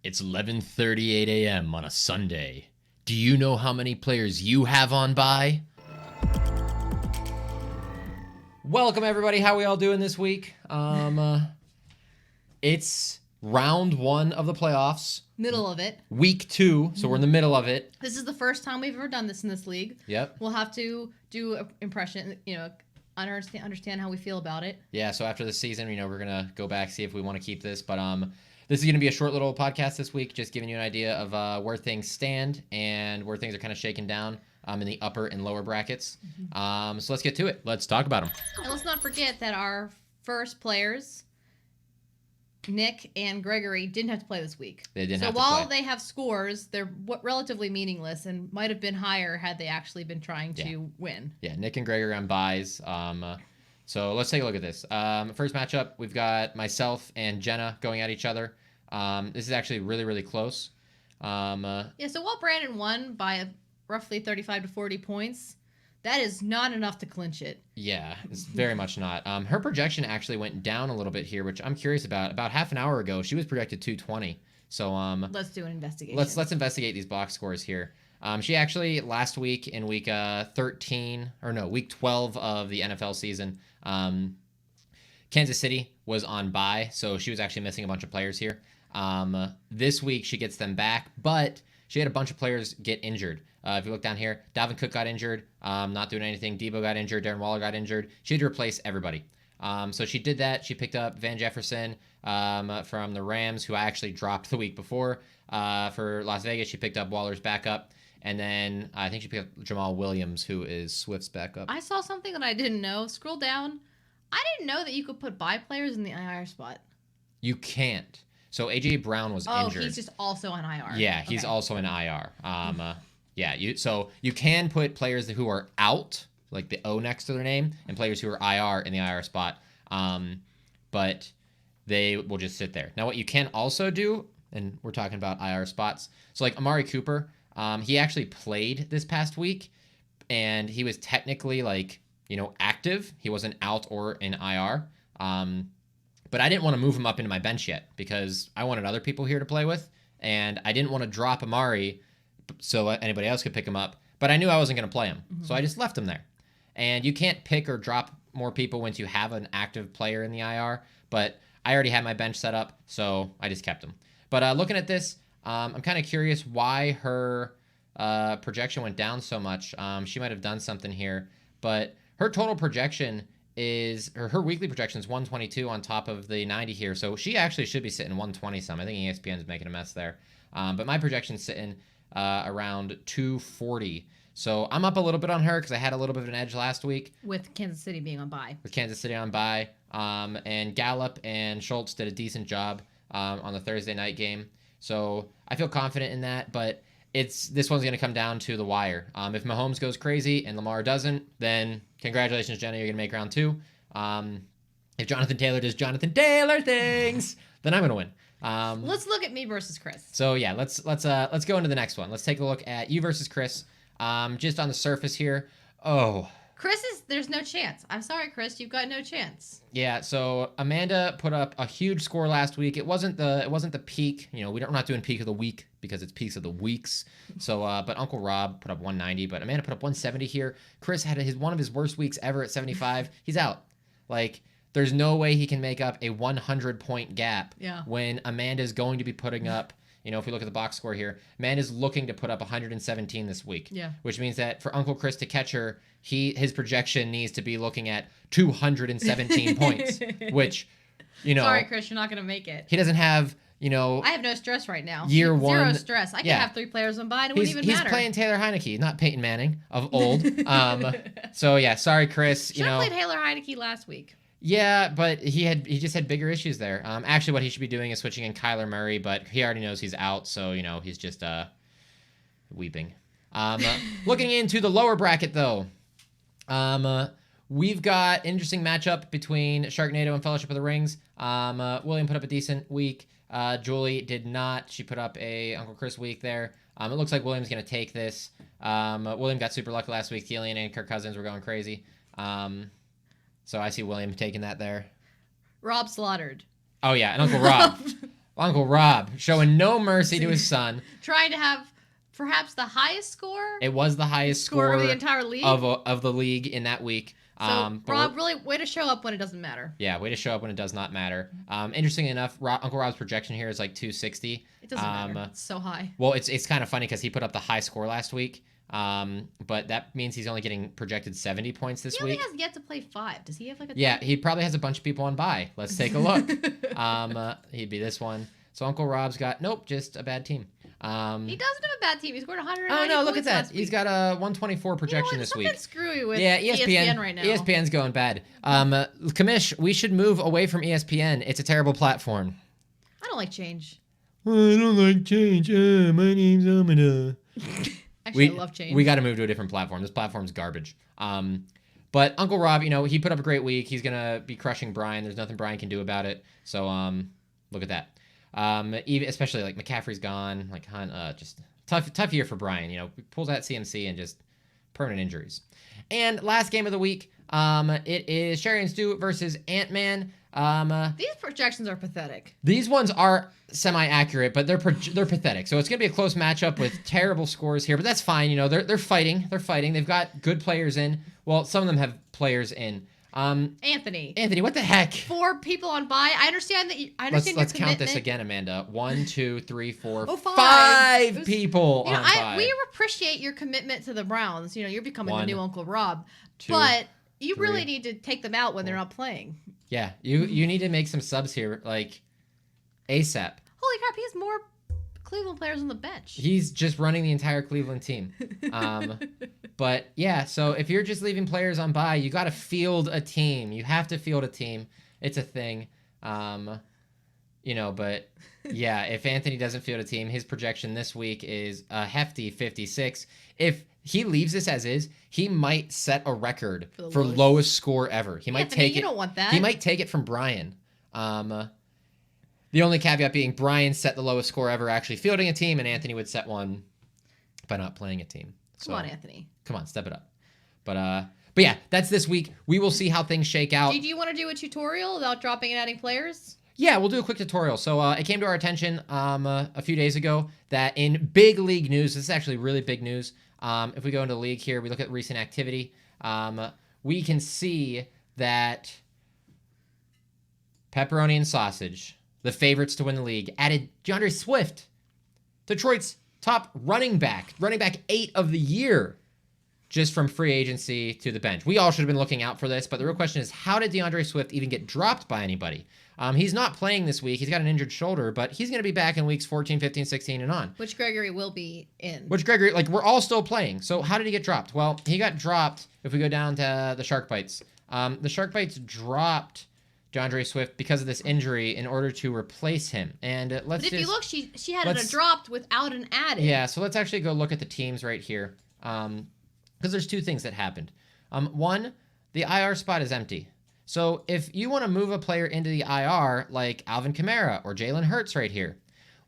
It's 11:38 a.m. on a Sunday. Do you know how many players you have on bye? Welcome everybody. How are we all doing this week? It's round 1 of the playoffs. Middle of it. Week 2, so we're in the middle of it. This is the first time we've ever done this in this league. Yep. We'll have to do an impression, understand how we feel about it. Yeah, so after the season, we're going to go back, see if we want to keep this, but this is going to be a short little podcast this week, just giving you an idea of where things stand and where things are kind of shaken down in the upper and lower brackets. So let's get to it. Let's talk about them. And let's not forget that our first players, Nick and Gregory, didn't have to play this week. They didn't have to play. So while play. they have scores, they're relatively meaningless and might have been higher had they actually been trying to win. Yeah, Nick and Gregory on buys. So let's take a look at this. First matchup, we've got myself and Jenna going at each other. This is actually really, really close. So while Brandon won by roughly 35 to 40 points, that is not enough to clinch it. Yeah, it's very much not. Her projection actually went down a little bit here, which I'm curious about. About half an hour ago, she was projected 220. So let's do an investigation. Let's investigate these box scores here. She actually last week in week 12 of the NFL season, Kansas City was on bye, so she was actually missing a bunch of players here. This week she gets them back, but she had a bunch of players get injured. If you look down here, Dalvin Cook got injured, not doing anything. Debo got injured. Darren Waller got injured. She had to replace everybody. So she did that. She picked up Van Jefferson from the Rams, who I actually dropped the week before. For Las Vegas, she picked up Waller's backup. And then I think she picked up Jamal Williams, who is Swift's backup. I saw something that I didn't know. Scroll down. I didn't know that you could put bye players in the IR spot. You can't. So A.J. Brown was injured. Oh, he's just also on IR. Yeah, he's also in IR. So you can put players who are out, like the O next to their name, and players who are IR in the IR spot. But they will just sit there. Now, what you can also do, and we're talking about IR spots, so like Amari Cooper, he actually played this past week, and he was technically active. He wasn't out or in IR. But I didn't want to move him up into my bench yet because I wanted other people here to play with, and I didn't want to drop Amari so anybody else could pick him up. But I knew I wasn't going to play him, so I just left him there. And you can't pick or drop more people once you have an active player in the IR, but I already had my bench set up, so I just kept him. But looking at this, I'm kind of curious why her projection went down so much. She might have done something here, but her total projection is her weekly projection is 122 on top of the 90 here, so she actually should be sitting 120 some. I think ESPN is making a mess there, but my projection's sitting around 240. So I'm up a little bit on her because I had a little bit of an edge last week with Kansas City being on bye. And Gallup and Schultz did a decent job on the Thursday night game. So I feel confident in that, but this one's going to come down to the wire. If Mahomes goes crazy and Lamar doesn't, then congratulations, Jenna, you're going to make round 2. If Jonathan Taylor does Jonathan Taylor things, then I'm going to win. Let's look at me versus Chris. So yeah, let's go into the next one. Let's take a look at you versus Chris. Just on the surface here. Oh, there's no chance. I'm sorry, Chris, you've got no chance. Yeah, so Amanda put up a huge score last week. It wasn't the peak. We're not doing peak of the week because it's peaks of the weeks. So, but Uncle Rob put up 190, but Amanda put up 170 here. Chris had one of his worst weeks ever at 75. He's out. There's no way he can make up a 100-point gap when Amanda's going to be putting up. If we look at the box score here, Amanda's looking to put up 117 this week. Yeah. Which means that for Uncle Chris to catch her, his projection needs to be looking at 217 points. Which, sorry, Chris, you're not going to make it. He doesn't have, I have no stress right now. Year one. Zero stress. I can have 3 players on bye. It wouldn't even matter. He's playing Taylor Heineke, not Peyton Manning of old. So yeah, sorry, Chris. Should have played Taylor Heineke last week. Yeah, but he just had bigger issues there. Actually, what he should be doing is switching in Kyler Murray, but he already knows he's out, so he's just weeping. Looking into the lower bracket though, we've got interesting matchup between Sharknado and Fellowship of the Rings. William put up a decent week. Julie did not. She put up a Uncle Chris week there. It looks like William's gonna take this. William got super lucky last week. Thielen and Kirk Cousins were going crazy. So I see William taking that there. Rob slaughtered. Oh, yeah, and Uncle Rob. Uncle Rob showing no mercy to his son. Trying to have perhaps the highest score. It was the highest score of the entire league of the league in that week. So Rob, really way to show up when it doesn't matter. Yeah, way to show up when it does not matter. Interesting enough, Uncle Rob's projection here is like 260. It doesn't matter. It's so high. Well, it's kind of funny because he put up the high score last week. But that means he's only getting projected 70 points this week. He only has yet to play 5. Does he have like a? Yeah, he probably has a bunch of people on bye. Let's take a look. He'd be this one. So Uncle Rob's got just a bad team. He doesn't have a bad team. He scored 190 Oh no, look at points that. He's got a 124 projection this week. Something's screwy with ESPN right now. ESPN's going bad. Kamish, we should move away from ESPN. It's a terrible platform. I don't like change. I don't like change. My name's Amanda. Actually, I love change. We got to move to a different platform. This platform's garbage. But Uncle Rob, he put up a great week. He's gonna be crushing Brian. There's nothing Brian can do about it. So look at that. Even especially like McCaffrey's gone. Like Hunt, just tough year for Brian. He pulls out CMC and just permanent injuries. And last game of the week, it is Sherry and Stu versus Ant-Man. These projections are pathetic. These ones are semi-accurate, but they're pathetic. So it's gonna be a close matchup with terrible scores here, but that's fine. They're fighting. They're fighting. They've got good players in. Well, some of them have players in. Anthony, what the heck? 4 people on bye. I understand that. Let's count this again, Amanda. 1, 2, 3, 4, 5 people on bye. We appreciate your commitment to the Browns. You're becoming 1, the new Uncle Rob, 2, but you 3, really need to take them out when they're not playing. Yeah, you need to make some subs here, like ASAP. Holy crap, he has more Cleveland players on the bench. He's just running the entire Cleveland team. But yeah, so if you're just leaving players on bye, you got to field a team. You have to field a team. It's a thing. But yeah, if Anthony doesn't field a team, his projection this week is a hefty 56. If he leaves this as is, he might set a record for lowest score ever. He might take it. You don't want that. He might take it from Brian. The only caveat being Brian set the lowest score ever actually fielding a team, and Anthony would set one by not playing a team. Come on, Anthony. Come on, step it up. But yeah, that's this week. We will see how things shake out. Do you want to do a tutorial about dropping and adding players? Yeah, we'll do a quick tutorial. So it came to our attention a few days ago that in big league news, this is actually really big news. If we go into the league here, we look at recent activity, we can see that Pepperoni and Sausage, the favorites to win the league, added DeAndre Swift, Detroit's top running back 8 of the year, just from free agency to the bench. We all should have been looking out for this, but the real question is, how did DeAndre Swift even get dropped by anybody? He's not playing this week. He's got an injured shoulder, but he's going to be back in weeks 14, 15, 16, and on. Which Gregory will be in. We're all still playing. So how did he get dropped? Well, he got dropped if we go down to the Shark Bites. The Shark Bites dropped DeAndre Swift because of this injury in order to replace him. And but if you look, she had it dropped without an added. Yeah, so let's actually go look at the teams right here. Because there's 2 things that happened. One, the IR spot is empty. So if you want to move a player into the IR, like Alvin Kamara or Jalen Hurts right here,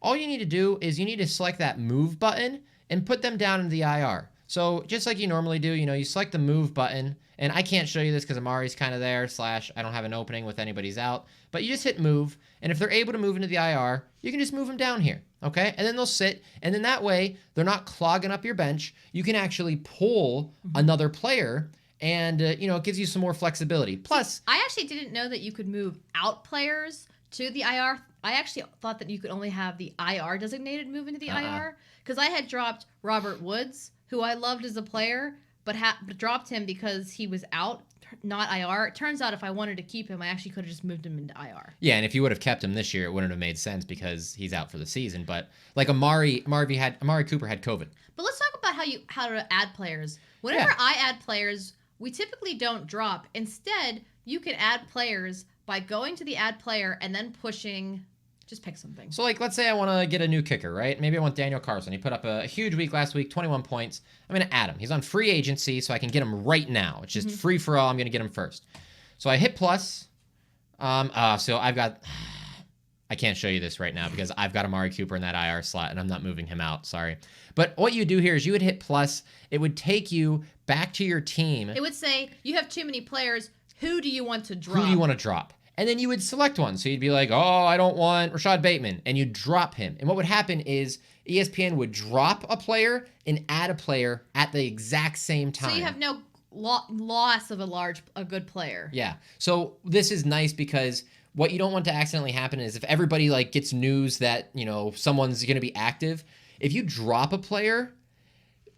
all you need to do is you need to select that move button and put them down in the IR. So just like you normally do, you select the move button, and I can't show you this because Amari's kind of there, / I don't have an opening with anybody's out, but you just hit move, and if they're able to move into the IR, you can just move them down here, okay? And then they'll sit, and then that way, they're not clogging up your bench. You can actually pull another player, and, it gives you some more flexibility. Plus, I actually didn't know that you could move out players to the IR. I actually thought that you could only have the IR designated move into the IR, because I had dropped Robert Woods, who I loved as a player, but dropped him because he was out, not IR. It turns out if I wanted to keep him, I actually could have just moved him into IR. Yeah, and if you would have kept him this year, it wouldn't have made sense because he's out for the season. But like Amari Cooper had COVID. But let's talk about how to add players. Whenever I add players, we typically don't drop. Instead, you can add players by going to the add player and then pushing. Just pick something. So, let's say I want to get a new kicker, right? Maybe I want Daniel Carlson. He put up a huge week last week, 21 points. I'm going to add him. He's on free agency, so I can get him right now. It's just free for all. I'm going to get him first. So I hit plus. So I've got... I can't show you this right now because I've got Amari Cooper in that IR slot, and I'm not moving him out. Sorry. But what you do here is you would hit plus. It would take you back to your team. It would say, you have too many players. Who do you want to drop? Who do you want to drop? and then you would select one. So you'd be like, oh, I don't want Rashad Bateman, and you'd drop him. And what would happen is ESPN would drop a player and add a player at the exact same time. So you have no loss of a good player. Yeah. So this is nice because what you don't want to accidentally happen is if everybody like gets news that, someone's going to be active, if you drop a player,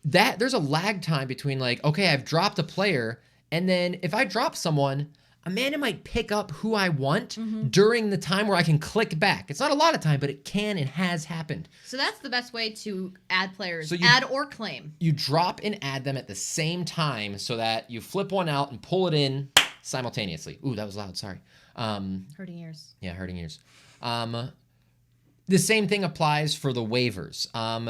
that there's a lag time between like, okay, I've dropped a player, and then if I drop someone, Amanda might pick up who I want during the time where I can click back. It's not a lot of time, but it can and has happened. So that's the best way to add players, so add or claim. You drop and add them at the same time so that you flip one out and pull it in simultaneously. Ooh, that was loud. Sorry. Hurting ears. Yeah, hurting ears. The same thing applies for the waivers.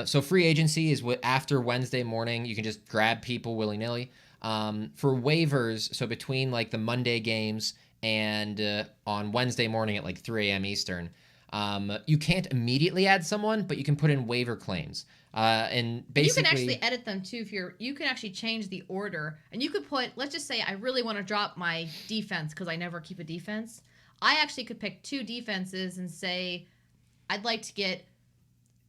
So free agency is after Wednesday morning. You can just grab people willy-nilly. For waivers, so between like the Monday games and on Wednesday morning at like 3 a.m. Eastern, you can't immediately add someone, but you can put in waiver claims. And basically, you can actually edit them too. You can actually change the order, and you could put. Let's just say I really want to drop my defense because I never keep a defense. I actually could pick 2 defenses and say I'd like to get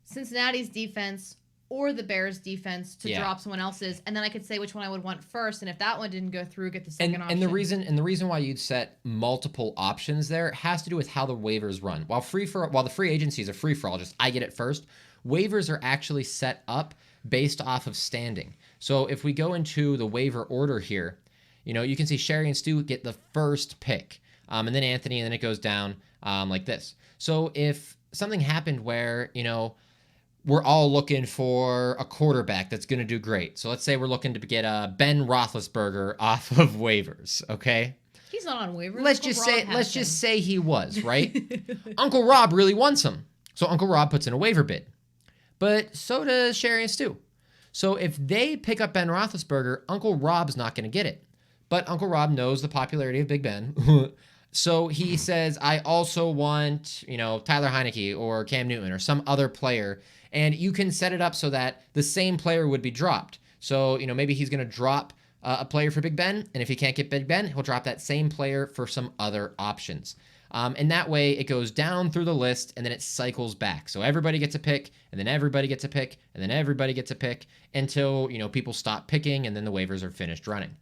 Cincinnati's defense or the Bears defense to drop someone else's, and then I could say which one I would want first, and if that one didn't go through, get the second option. And the reason why you'd set multiple options there has to do with how the waivers run. While the free agency is a free for all, just I get it first. Waivers are actually set up based off of standing. So if we go into the waiver order here, you can see Sherry and Stu get the first pick, and then Anthony, and then it goes down like this. So if something happened where we're all looking for a quarterback that's going to do great. So let's say we're looking to get Ben Roethlisberger off of waivers, okay? He's not on waivers. Let's just say he was, right? Uncle Rob really wants him. So Uncle Rob puts in a waiver bid. But so does Sherry and Stu. So if they pick up Ben Roethlisberger, Uncle Rob's not going to get it. But Uncle Rob knows the popularity of Big Ben. So he says, I also want, Tyler Heineke or Cam Newton or some other player. And you can set it up so that the same player would be dropped. So, maybe he's going to drop a player for Big Ben. And if he can't get Big Ben, he'll drop that same player for some other options. And that way it goes down through the list and then it cycles back. So everybody gets a pick, and then everybody gets a pick, and then everybody gets a pick until, people stop picking and then the waivers are finished running.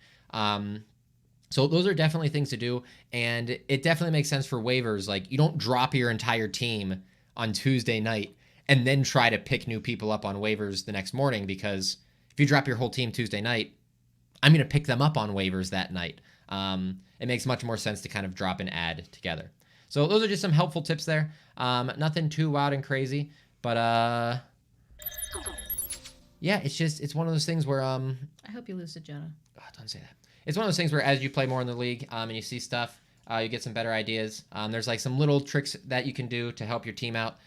So those are definitely things to do. And it definitely makes sense for waivers. Like, you don't drop your entire team on Tuesday night and then try to pick new people up on waivers the next morning, because if you drop your whole team Tuesday night, I'm going to pick them up on waivers that night. It makes much more sense to kind of drop and add together. So those are just some helpful tips there. Nothing too wild and crazy, but yeah, it's one of those things where I hope you lose to Jenna. Oh, don't say that. It's one of those things where as you play more in the league and you see stuff, you get some better ideas. There's like some little tricks that you can do to help your team out.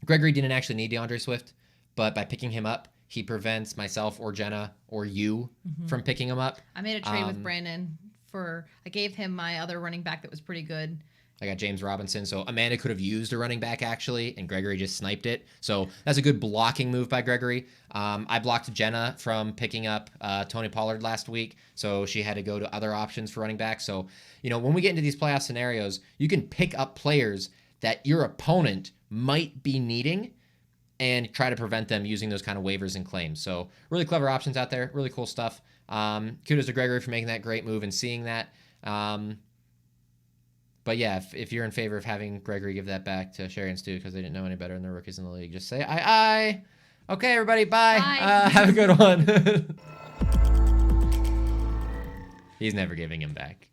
Gregory didn't actually need DeAndre Swift, but by picking him up, he prevents myself or Jenna or you from picking him up. I made a trade with Brandon I gave him my other running back that was pretty good. I got James Robinson. So Amanda could have used a running back actually, and Gregory just sniped it. So that's a good blocking move by Gregory. I blocked Jenna from picking up Tony Pollard last week, so she had to go to other options for running back. So, when we get into these playoff scenarios, you can pick up players that your opponent might be needing and try to prevent them using those kind of waivers and claims. So really clever options out there, really cool stuff. Kudos to Gregory for making that great move and seeing that. But yeah, if you're in favor of having Gregory give that back to Sherry and Stu because they didn't know any better and they're rookies in the league, just say aye. Okay, everybody, bye. Have a good one. He's never giving him back.